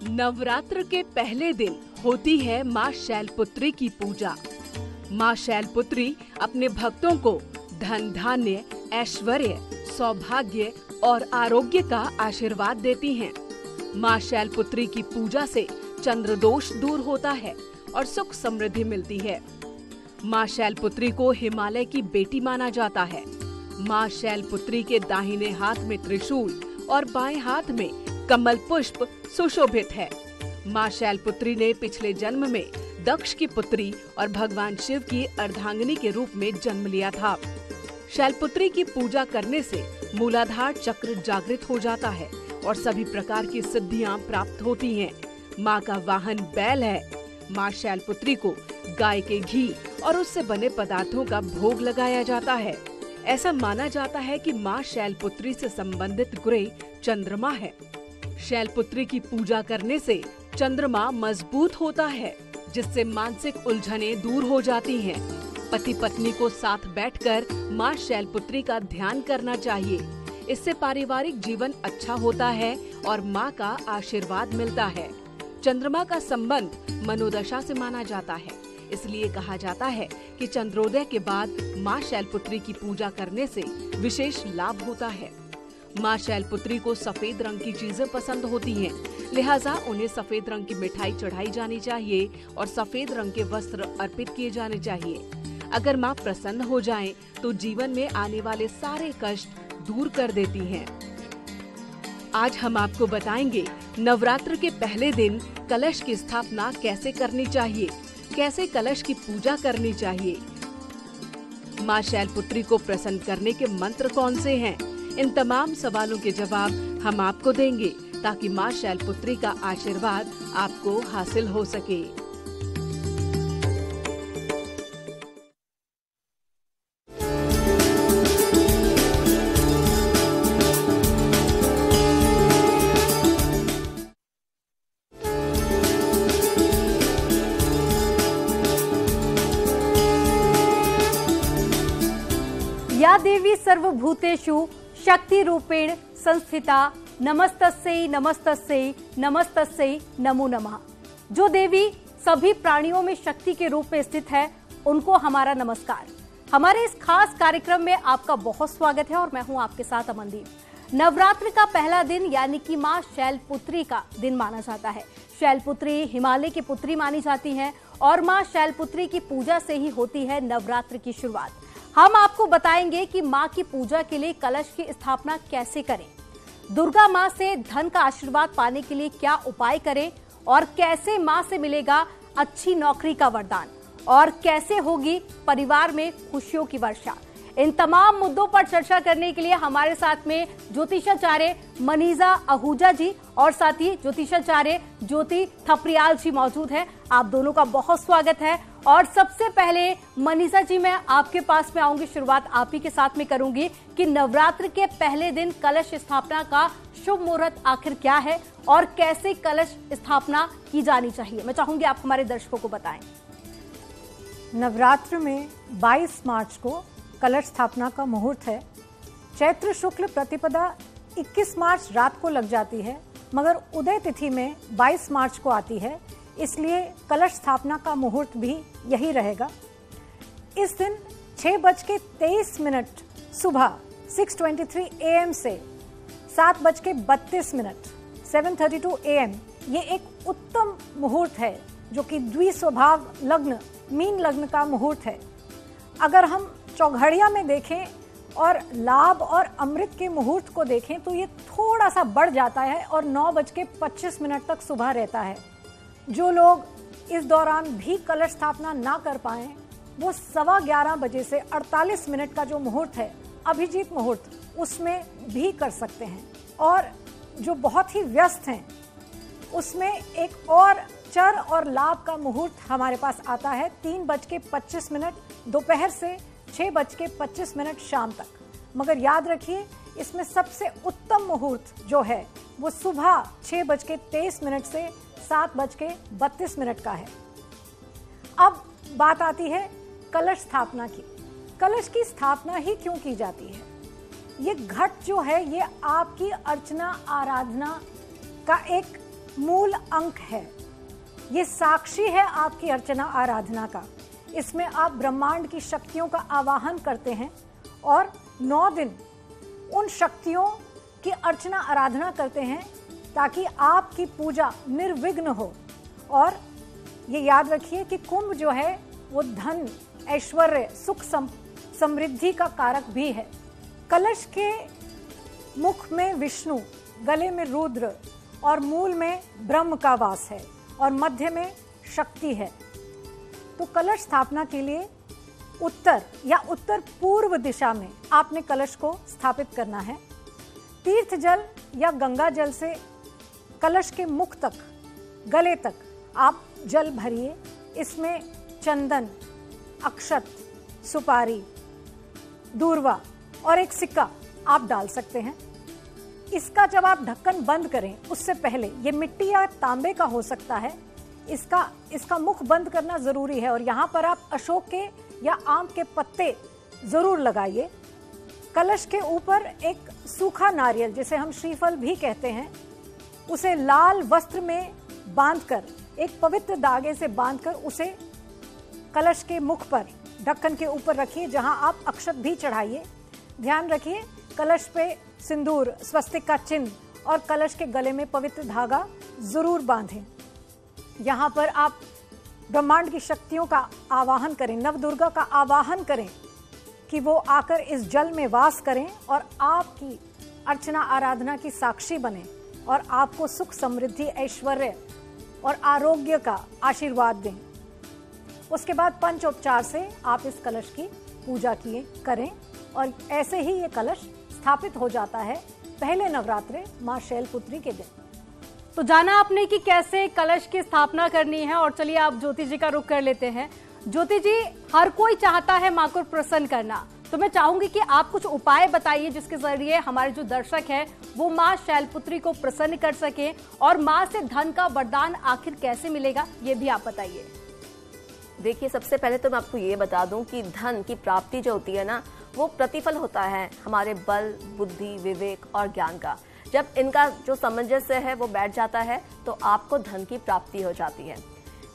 नवरात्र के पहले दिन होती है माँ शैलपुत्री की पूजा। माँ शैलपुत्री अपने भक्तों को धन धान्य, ऐश्वर्य, सौभाग्य और आरोग्य का आशीर्वाद देती हैं। माँ शैलपुत्री की पूजा से चंद्र दोष दूर होता है और सुख समृद्धि मिलती है। माँ शैलपुत्री को हिमालय की बेटी माना जाता है। माँ शैलपुत्री के दाहिने हाथ में त्रिशूल और बाएं हाथ में कमल पुष्प सुशोभित है। माँ शैलपुत्री ने पिछले जन्म में दक्ष की पुत्री और भगवान शिव की अर्धांगिनी के रूप में जन्म लिया था। शैलपुत्री की पूजा करने से मूलाधार चक्र जागृत हो जाता है और सभी प्रकार की सिद्धियां प्राप्त होती हैं। माँ का वाहन बैल है। माँ शैलपुत्री को गाय के घी और उससे बने पदार्थों का भोग लगाया जाता है। ऐसा माना जाता है कि माँ शैलपुत्री से संबंधित ग्रह चंद्रमा है। शैलपुत्री की पूजा करने से चंद्रमा मजबूत होता है, जिससे मानसिक उलझनें दूर हो जाती हैं। पति पत्नी को साथ बैठकर माँ शैलपुत्री का ध्यान करना चाहिए। इससे पारिवारिक जीवन अच्छा होता है और माँ का आशीर्वाद मिलता है। चंद्रमा का संबंध मनोदशा से माना जाता है, इसलिए कहा जाता है कि चंद्रोदय के बाद माँ शैलपुत्री की पूजा करने से विशेष लाभ होता है। माँ शैलपुत्री को सफेद रंग की चीजें पसंद होती हैं, लिहाजा उन्हें सफेद रंग की मिठाई चढ़ाई जानी चाहिए और सफेद रंग के वस्त्र अर्पित किए जाने चाहिए। अगर माँ प्रसन्न हो जाएं, तो जीवन में आने वाले सारे कष्ट दूर कर देती हैं। आज हम आपको बताएंगे नवरात्र के पहले दिन कलश की स्थापना कैसे करनी चाहिए, कैसे कलश की पूजा करनी चाहिए, माँ शैलपुत्री को प्रसन्न करने के मंत्र कौन से हैं। इन तमाम सवालों के जवाब हम आपको देंगे ताकि माँ शैलपुत्री का आशीर्वाद आपको हासिल हो सके। या देवी सर्वभूतेषु शक्ति रूपेण संस्थिता नमस्तस्यै नमस्तस्यै नमस्तस्यै नमो नमः। जो देवी सभी प्राणियों में शक्ति के रूप में स्थित है, उनको हमारा नमस्कार। हमारे इस खास कार्यक्रम में आपका बहुत स्वागत है और मैं हूं आपके साथ अमनदीप। नवरात्र का पहला दिन यानी कि माँ शैलपुत्री का दिन माना जाता है। शैलपुत्री हिमालय की पुत्री मानी जाती हैं और माँ शैलपुत्री की पूजा से ही होती है नवरात्र की शुरुआत। हम आपको बताएंगे कि माँ की पूजा के लिए कलश की स्थापना कैसे करें, दुर्गा माँ से धन का आशीर्वाद पाने के लिए क्या उपाय करें और कैसे माँ से मिलेगा अच्छी नौकरी का वरदान और कैसे होगी परिवार में खुशियों की वर्षा। इन तमाम मुद्दों पर चर्चा करने के लिए हमारे साथ में ज्योतिषाचार्य मनीषा आहूजा जी और साथ ही ज्योतिषाचार्य ज्योति थपरियाल जी मौजूद हैं। आप दोनों का बहुत स्वागत है। और सबसे पहले मनीषा जी, मैं आपके पास में आऊंगी, शुरुआत आप ही के साथ में करूंगी कि नवरात्र के पहले दिन कलश स्थापना का शुभ मुहूर्त आखिर क्या है और कैसे कलश स्थापना की जानी चाहिए। मैं चाहूंगी आप हमारे दर्शकों को बताएं। नवरात्र में 22 मार्च को कलश स्थापना का मुहूर्त है। चैत्र शुक्ल प्रतिपदा 21 मार्च रात को लग जाती है, मगर उदय तिथि में 22 मार्च को आती है, इसलिए कलश स्थापना का मुहूर्त भी यही रहेगा। इस दिन 6:23 सुबह 6:23 AM से 7:32 7:32 AM ये एक उत्तम मुहूर्त है, जो कि द्विस्वभाव लग्न मीन लग्न का मुहूर्त है। अगर हम चौघड़िया में देखें और लाभ और अमृत के मुहूर्त को देखें तो ये थोड़ा सा बढ़ जाता है और 9:25 तक सुबह रहता है। जो लोग इस दौरान भी कलश स्थापना ना कर पाएं, वो 11:15 बजे से 48 मिनट का जो मुहूर्त है, अभिजीत मुहूर्त, उसमें भी कर सकते हैं। और जो बहुत ही व्यस्त हैं, उसमें एक और चर और लाभ का मुहूर्त हमारे पास आता है 3:25 दोपहर से 6:25 शाम तक। मगर याद रखिए, इसमें सबसे उत्तम मुहूर्त जो है वो सुबह 6:23 से 7:32 का है। अब बात आती है कलश स्थापना की। कलश की स्थापना ही क्यों की जाती है? ये घट जो है, ये आपकी अर्चना आराधना का एक मूल अंक है। ये साक्षी है आपकी अर्चना आराधना का। इसमें आप ब्रह्मांड की शक्तियों का आवाहन करते हैं और 9 दिन उन शक्तियों की अर्चना आराधना करते हैं ताकि आपकी पूजा निर्विघ्न हो। और ये याद रखिए कि कुंभ जो है वो धन, ऐश्वर्य, सुख, समृद्धि का कारक भी है। कलश के मुख में विष्णु, गले में रुद्र और मूल में ब्रह्म का वास है और मध्य में शक्ति है। तो कलश स्थापना के लिए उत्तर या उत्तर पूर्व दिशा में आपने कलश को स्थापित करना है। तीर्थ जल या गंगा जल से कलश के मुख तक, गले तक आप जल भरिए। इसमें चंदन, अक्षत, सुपारी, दूर्वा और एक सिक्का आप डाल सकते हैं। इसका जब आप ढक्कन बंद करें उससे पहले, ये मिट्टी या तांबे का हो सकता है, इसका मुख बंद करना जरूरी है। और यहाँ पर आप अशोक के या आम के पत्ते जरूर लगाइए। कलश के ऊपर एक सूखा नारियल, जिसे हम श्रीफल भी कहते हैं, उसे लाल वस्त्र में बांधकर, एक पवित्र धागे से बांधकर उसे कलश के मुख पर, ढक्कन के ऊपर रखिए, जहां आप अक्षत भी चढ़ाइए। ध्यान रखिए कलश पे सिंदूर, स्वस्तिक का चिन्ह और कलश के गले में पवित्र धागा जरूर बांधें। यहाँ पर आप ब्रह्मांड की शक्तियों का आवाहन करें, नवदुर्गा का आवाहन करें कि वो आकर इस जल में वास करें और आपकी अर्चना आराधना की साक्षी बने और आपको सुख, समृद्धि, ऐश्वर्य और आरोग्य का आशीर्वाद दें। उसके बाद पंचोपचार से आप इस कलश की पूजा करें और ऐसे ही ये कलश स्थापित हो जाता है पहले नवरात्रे माँ शैलपुत्री के दिन। तो जाना आपने कि कैसे कलश की स्थापना करनी है। और चलिए आप ज्योति जी का रुख कर लेते हैं। ज्योति जी, हर कोई चाहता है माँ को प्रसन्न करना, तो मैं चाहूंगी कि आप कुछ उपाय बताइए जिसके जरिए हमारे जो दर्शक है वो माँ शैलपुत्री को प्रसन्न कर सके। और माँ से धन का वरदान आखिर कैसे मिलेगा ये भी आप बताइए। देखिए, सबसे पहले तो मैं आपको ये बता दूं कि धन की प्राप्ति जो होती है ना, वो प्रतिफल होता है हमारे बल, बुद्धि, विवेक और ज्ञान का। जब इनका जो सामंजस्य है वो बैठ जाता है तो आपको धन की प्राप्ति हो जाती है।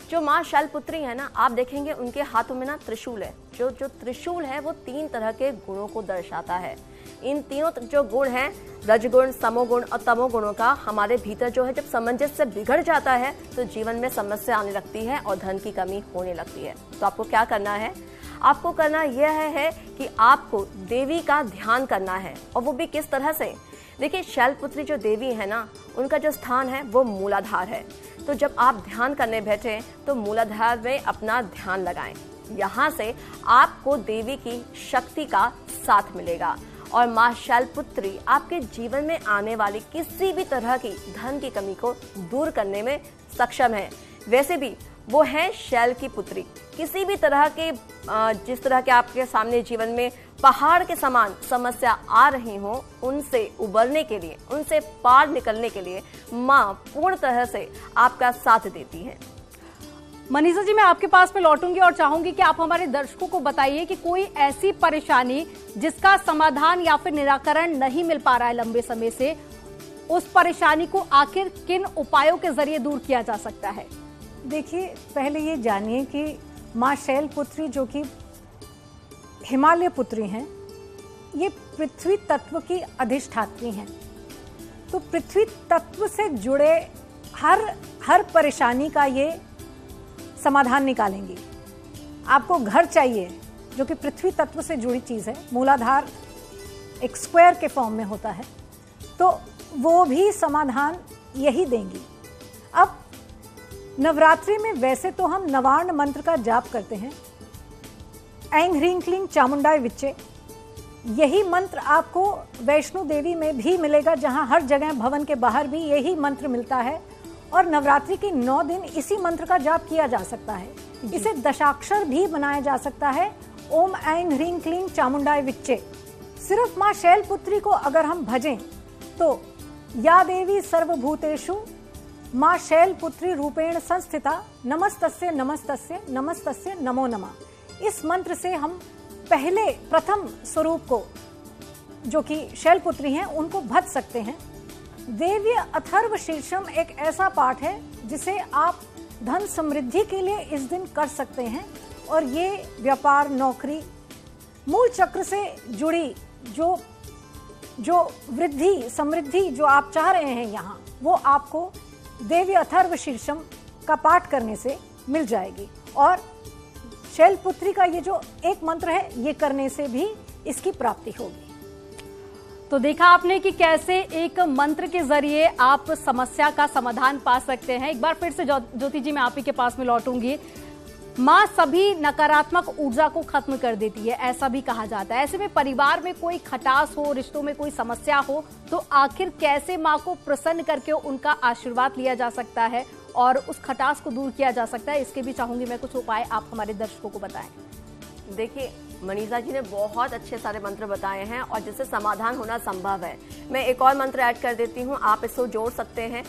जो माँ शैलपुत्री है ना, आप देखेंगे उनके हाथों में ना त्रिशूल है। जो त्रिशूल है वो 3 तरह के गुणों को दर्शाता है। इन तीनों जो गुण हैं, रजगुण, समोगुण और तमोगुणों का हमारे भीतर जो है जब सामंजस्य बिगड़ जाता है तो जीवन में समस्या आने लगती है और धन की कमी होने लगती है। तो आपको क्या करना है? आपको करना यह है कि आपको देवी का ध्यान करना है। और वो भी किस तरह से? देखिए, शैलपुत्री जो देवी है ना, उनका जो स्थान है वो मूलाधार है। तो जब आप ध्यान करने बैठे तो मूलाधार में अपना ध्यान लगाएं। यहाँ से आपको देवी की शक्ति का साथ मिलेगा और माँ शैलपुत्री आपके जीवन में आने वाली किसी भी तरह की धन की कमी को दूर करने में सक्षम है। वैसे भी वो है शैल की पुत्री। किसी भी तरह के जिस तरह के आपके सामने जीवन में पहाड़ के समान समस्या आ रही हो, उनसे उबरने के लिए, उनसे पार निकलने के लिए माँ पूर्ण तरह से आपका साथ देती है। मनीषा जी, मैं आपके पास में लौटूंगी और चाहूंगी कि आप हमारे दर्शकों को बताइए कि कोई ऐसी परेशानी जिसका समाधान या फिर निराकरण नहीं मिल पा रहा है लंबे समय से, उस परेशानी को आखिर किन उपायों के जरिए दूर किया जा सकता है? देखिए, पहले ये जानिए कि माँ शैलपुत्री जो कि हिमालय पुत्री हैं, ये पृथ्वी तत्व की अधिष्ठात्री हैं। तो पृथ्वी तत्व से जुड़े हर परेशानी का ये समाधान निकालेंगी। आपको घर चाहिए जो कि पृथ्वी तत्व से जुड़ी चीज़ है, मूलाधार एक स्क्वायर के फॉर्म में होता है, तो वो भी समाधान यही देंगी। अब नवरात्रि में वैसे तो हम नवार्ण मंत्र का जाप करते हैं, ऐं ह्रीं क्लीं चामुंडाय विच्चे। यही मंत्र आपको वैष्णो देवी में भी मिलेगा, जहां हर जगह भवन के बाहर भी यही मंत्र मिलता है। और नवरात्रि के 9 दिन इसी मंत्र का जाप किया जा सकता है। इसे दशाक्षर भी बनाया जा सकता है, ओम ऐं ह्रीं क्लीं चामुंडाय विच्चे। सिर्फ माँ शैलपुत्री को अगर हम भजें तो या देवी सर्वभूतेषु माँ शैलपुत्री रूपेण संस्थिता नमस्तस्य नमस्तस्य नमस्तस्य नमो नमः। इस मंत्र से हम प्रथम स्वरूप को, जो कि शैलपुत्री हैं, उनको भज सकते हैं। देवी अथर्व शीर्षम एक ऐसा पाठ है जिसे आप धन समृद्धि के लिए इस दिन कर सकते हैं, और ये व्यापार, नौकरी, मूल चक्र से जुड़ी जो वृद्धि, समृद्धि जो आप चाह रहे हैं यहाँ, वो आपको देवी अथर्व शीर्षम का पाठ करने से मिल जाएगी। और शैलपुत्री का ये जो एक मंत्र है, ये करने से भी इसकी प्राप्ति होगी। तो देखा आपने कि कैसे एक मंत्र के जरिए आप समस्या का समाधान पा सकते हैं। एक बार फिर से ज्योति जी मैं आप ही के पास में लौटूंगी। माँ सभी नकारात्मक ऊर्जा को खत्म कर देती है, ऐसा भी कहा जाता है। ऐसे में परिवार में कोई खटास हो, रिश्तों में कोई समस्या हो, तो आखिर कैसे माँ को प्रसन्न करके उनका आशीर्वाद लिया जा सकता है और उस खटास को दूर किया जा सकता है, इसके भी चाहूंगी मैं कुछ उपाय आप हमारे दर्शकों को बताएं। देखिए, मनीषा जी ने बहुत अच्छे सारे मंत्र बताए हैं और जिससे समाधान होना संभव है। मैं एक और मंत्र ऐड कर देती हूँ, आप इसको जोड़ सकते हैं।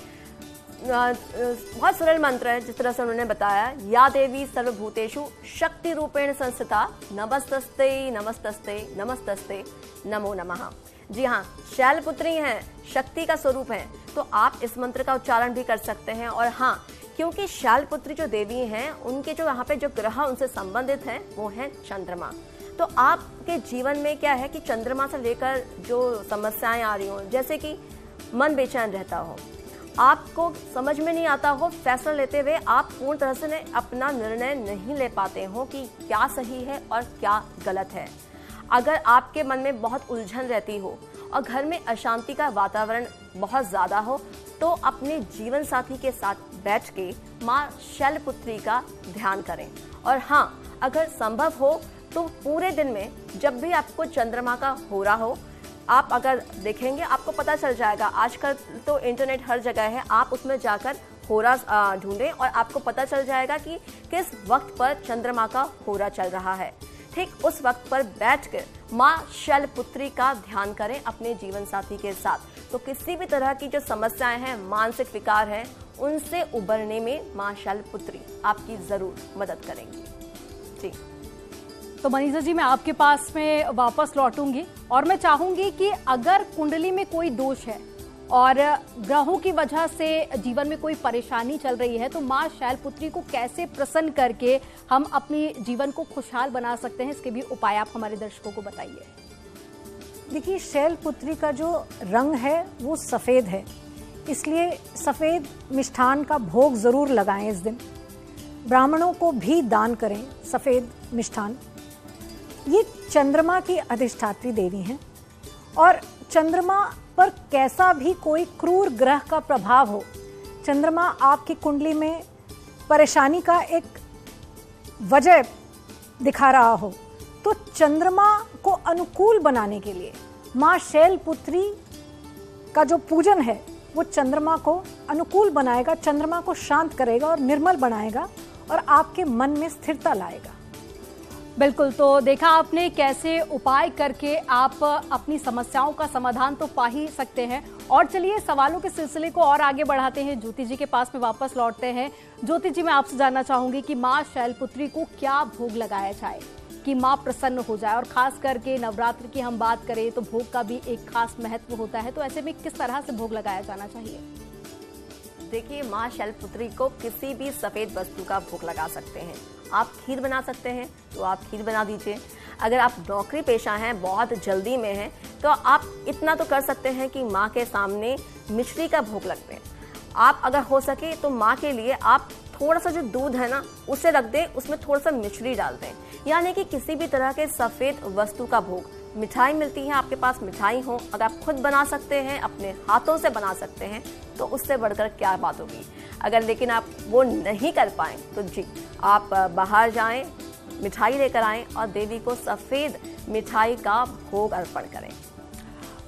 बहुत सरल मंत्र है जिस तरह से उन्होंने बताया। या देवी सर्वभूतेषु शक्ति रूपेण संस्थिता नमस्तस्ते नमस्तस्ते नमस्तस्ते नमो नमः। जी हाँ, शैलपुत्री हैं, शक्ति का स्वरूप है, तो आप इस मंत्र का उच्चारण भी कर सकते हैं। और हाँ, क्योंकि शैलपुत्री जो देवी हैं, उनके जो यहाँ पे जो ग्रह उनसे संबंधित हैं वो है चंद्रमा। तो आपके जीवन में क्या है कि चंद्रमा से लेकर जो समस्याएं आ रही हो, जैसे कि मन बेचैन रहता हो, आपको समझ में नहीं आता हो, फैसला लेते हुए आप पूर्ण तरह से अपना निर्णय नहीं ले पाते हो कि क्या सही है और क्या गलत है। अगर आपके मन में बहुत उलझन रहती हो और घर में अशांति का वातावरण बहुत ज़्यादा हो, तो अपने जीवन साथी के साथ बैठ के माँ शैलपुत्री का ध्यान करें। और हाँ, अगर संभव हो तो पूरे दिन में जब भी आपको चंद्रमा का होरा हो, आप अगर देखेंगे आपको पता चल जाएगा। आजकल तो इंटरनेट हर जगह है, आप उसमें जाकर होरा ढूंढें और आपको पता चल जाएगा कि किस वक्त पर चंद्रमा का होरा चल रहा है। ठीक उस वक्त पर बैठकर माँ शैलपुत्री का ध्यान करें अपने जीवन साथी के साथ। तो किसी भी तरह की जो समस्याएं हैं, मानसिक विकार हैं, उनसे उबरने में माँ शैलपुत्री आपकी जरूर मदद करेंगी। जी, तो मनीषा जी मैं आपके पास में वापस लौटूंगी और मैं चाहूंगी कि अगर कुंडली में कोई दोष है और ग्रहों की वजह से जीवन में कोई परेशानी चल रही है, तो माँ शैलपुत्री को कैसे प्रसन्न करके हम अपनी जीवन को खुशहाल बना सकते हैं, इसके भी उपाय आप हमारे दर्शकों को बताइए। देखिए, शैलपुत्री का जो रंग है वो सफ़ेद है, इसलिए सफ़ेद मिष्ठान का भोग ज़रूर लगाएं इस दिन। ब्राह्मणों को भी दान करें सफ़ेद मिष्ठान। ये चंद्रमा की अधिष्ठात्री देवी हैं और चंद्रमा पर कैसा भी कोई क्रूर ग्रह का प्रभाव हो, चंद्रमा आपकी कुंडली में परेशानी का एक वजह दिखा रहा हो, तो चंद्रमा को अनुकूल बनाने के लिए माँ शैलपुत्री का जो पूजन है वो चंद्रमा को अनुकूल बनाएगा, चंद्रमा को शांत करेगा और निर्मल बनाएगा और आपके मन में स्थिरता लाएगा। बिल्कुल, तो देखा आपने कैसे उपाय करके आप अपनी समस्याओं का समाधान तो पा ही सकते हैं। और चलिए सवालों के सिलसिले को और आगे बढ़ाते हैं, ज्योति जी के पास में वापस लौटते हैं। ज्योति जी, मैं आपसे जानना चाहूंगी कि माँ शैलपुत्री को क्या भोग लगाया जाए कि माँ प्रसन्न हो जाए, और खास करके नवरात्र की हम बात करें तो भोग का भी एक खास महत्व होता है, तो ऐसे में किस तरह से भोग लगाया जाना चाहिए? देखिए, माँ शैलपुत्री को किसी भी सफ़ेद वस्तु का भोग लगा सकते हैं। आप खीर बना सकते हैं तो आप खीर बना दीजिए। अगर आप नौकरी पेशा हैं, बहुत जल्दी में हैं, तो आप इतना तो कर सकते हैं कि माँ के सामने मिश्री का भोग लग दें। आप अगर हो सके तो माँ के लिए आप थोड़ा सा जो दूध है ना उसे रख दें, उसमें थोड़ा सा मिश्री डाल दें। यानी कि किसी भी तरह के सफ़ेद वस्तु का भोग। मिठाई मिलती है, आपके पास मिठाई हो, अगर आप खुद बना सकते हैं, अपने हाथों से बना सकते हैं, तो उससे बढ़कर क्या बात होगी। अगर लेकिन आप वो नहीं कर पाएँ तो जी, आप बाहर जाएं, मिठाई लेकर आएं और देवी को सफ़ेद मिठाई का भोग अर्पण करें।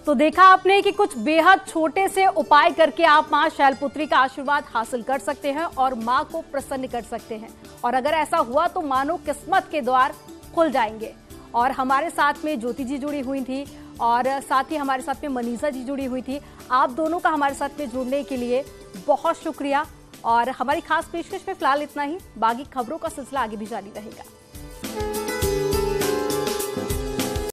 तो देखा आपने कि कुछ बेहद छोटे से उपाय करके आप माँ शैलपुत्री का आशीर्वाद हासिल कर सकते हैं और माँ को प्रसन्न कर सकते हैं। और अगर ऐसा हुआ तो मानो किस्मत के द्वार खुल जाएंगे। और हमारे साथ में ज्योति जी जुड़ी हुई थी और साथ ही हमारे साथ में मनीषा जी जुड़ी हुई थी। आप दोनों का हमारे साथ में जुड़ने के लिए बहुत शुक्रिया। और हमारी खास पेशकश में फिलहाल इतना ही, बाकी खबरों का सिलसिला आगे भी जारी रहेगा।